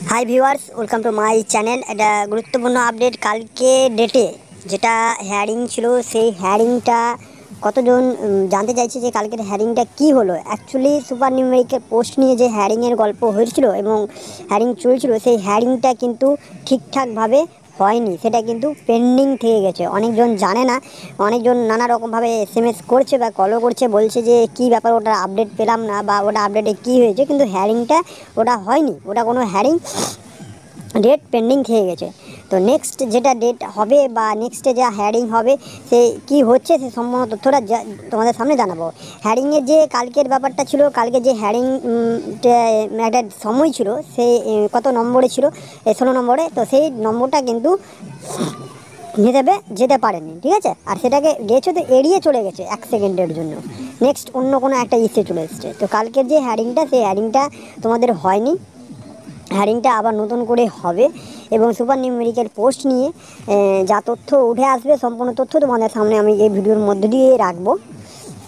Hi viewers, welcome to my channel. একটা গুরুত্বপূর্ণ update. কালকে ডেটে যেটা হ্যারিং ছিল, সেই হ্যারিংটা কতজন জানতে চাইছে যে কালকের হ্যারিংটা কী হলো। অ্যাকচুয়ালি সুপার নিউমেরিকের পোস্ট নিয়ে যে হ্যারিংয়ের গল্প হয়েছিল এবং হ্যারিং চলছিল, সেই হ্যারিংটা কিন্তু ঠিকঠাকভাবে হয়নি, সেটা কিন্তু পেন্ডিং থেকে গেছে। অনেকজন জানে না, অনেকজন নানা রকমভাবে এসএমএস করছে বা কলও করছে, বলছে যে কী ব্যাপার, ওটা আপডেট পেলাম না বা ওটা আপডেটে কী হয়েছে, কিন্তু হ্যারিংটা ওটা হয়নি, ওটা কোনো হ্যারিং ডেট পেন্ডিং থেকে গেছে। তো নেক্সট যেটা ডেট হবে বা নেক্সটে যা হ্যারিং হবে, সে কী হচ্ছে সে সম্পূর্ণ তথ্যটা তোমাদের সামনে জানাবো। হ্যারিংয়ের যে কালকের ব্যাপারটা ছিল, কালকে যে হ্যারিং একটা সময় ছিল, সেই কত নম্বরে ছিল, 16 নম্বরে। তো সেই নম্বরটা কিন্তু হিসেবে যেতে পারেনি, ঠিক আছে। আর সেটাকে গেছে তো এড়িয়ে চলে গেছে 1 সেকেন্ডের জন্য, নেক্সট অন্য কোনো একটা ইস্যু চলে এসছে। তো কালকের যে হ্যারিংটা, সেই হ্যারিংটা তোমাদের হয়নি, হ্যারিংটা আবার নতুন করে হবে। এবং সুপার নিউমেরিক্যাল পোস্ট নিয়ে যা তথ্য উঠে আসবে, সম্পূর্ণ তথ্য তোমাদের সামনে আমি এই ভিডিওর মধ্যে দিয়ে রাখবো।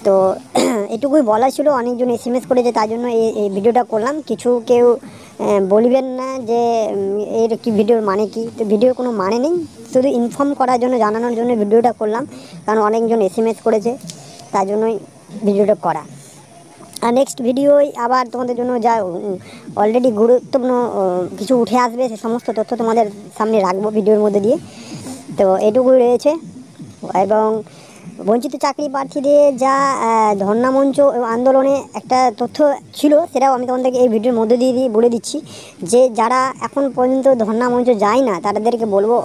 তো এটুকুই বলা ছিল। অনেকজন এসএমএস করেছে, তার জন্য এই ভিডিওটা করলাম। কিছু কেউ বলবেন না যে এর কি ভিডিওর মানে কি, তো ভিডিওর কোনো মানে নেই, শুধু ইনফর্ম করার জন্য, জানানোর জন্য ভিডিওটা করলাম, কারণ অনেকজন এসএমএস করেছে, তার জন্যই ভিডিওটা করা। আর নেক্সট ভিডিওয় আবার তোমাদের জন্য যা অলরেডি গুরুত্বপূর্ণ কিছু উঠে আসবে, সে সমস্ত তথ্য তোমাদের সামনে রাখবো ভিডিওর মধ্যে দিয়ে। তো এটুকুই রয়েছে। এবং বঞ্চিত চাকরি প্রার্থীদের যা ধর্ণা মঞ্চ আন্দোলনে একটা তথ্য ছিল, সেটাও আমি তোমাদেরকে এই ভিডিওর মধ্যে দিয়ে বলে দিচ্ছি। যে যারা এখন পর্যন্ত ধর্ণা মঞ্চ যায় না, তাদেরকে বলবো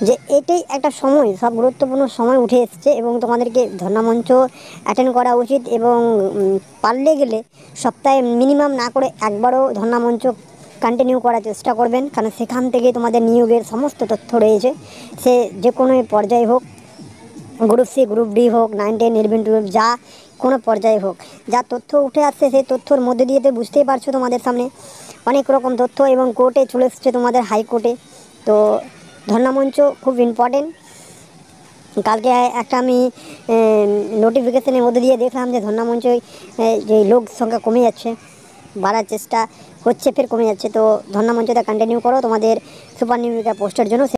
যে এটাই একটা সময়, সব গুরুত্বপূর্ণ সময় উঠে এসছে এবং তোমাদেরকে ধর্ণা মঞ্চ অ্যাটেন্ড করা উচিত। এবং পারলে গেলে সপ্তাহে মিনিমাম না করে একবারও ধর্ণা মঞ্চ কন্টিনিউ করার চেষ্টা করবেন, কারণ সেখান থেকে তোমাদের নিয়োগের সমস্ত তথ্য রয়েছে। সে যে কোনো পর্যায়ে হোক, গ্রুপ সি, গ্রুপ ডি হোক, 9, 10, 11, 12, যা কোনো পর্যায়ে হোক, যা তথ্য উঠে আসছে, সেই তথ্যর মধ্যে দিয়ে তো বুঝতেই পারছো তোমাদের সামনে অনেক রকম তথ্য। এবং কোর্টে চলে এসছে তোমাদের, হাইকোর্টে। তো ধর্ণা মঞ্চ খুব ইম্পর্টেন্ট। কালকে একটা আমি নোটিফিকেশনের মধ্যে দিয়ে দেখলাম যে ধর্ণা মঞ্চে যে লোক সংখ্যা কমে যাচ্ছে, বাড়ার চেষ্টা হচ্ছে, ফের কমে যাচ্ছে। তো ধর্ণা মঞ্চটা কন্টিনিউ করো তোমাদের সুপার নিউমেরিক্যাল পোস্টের জন্য।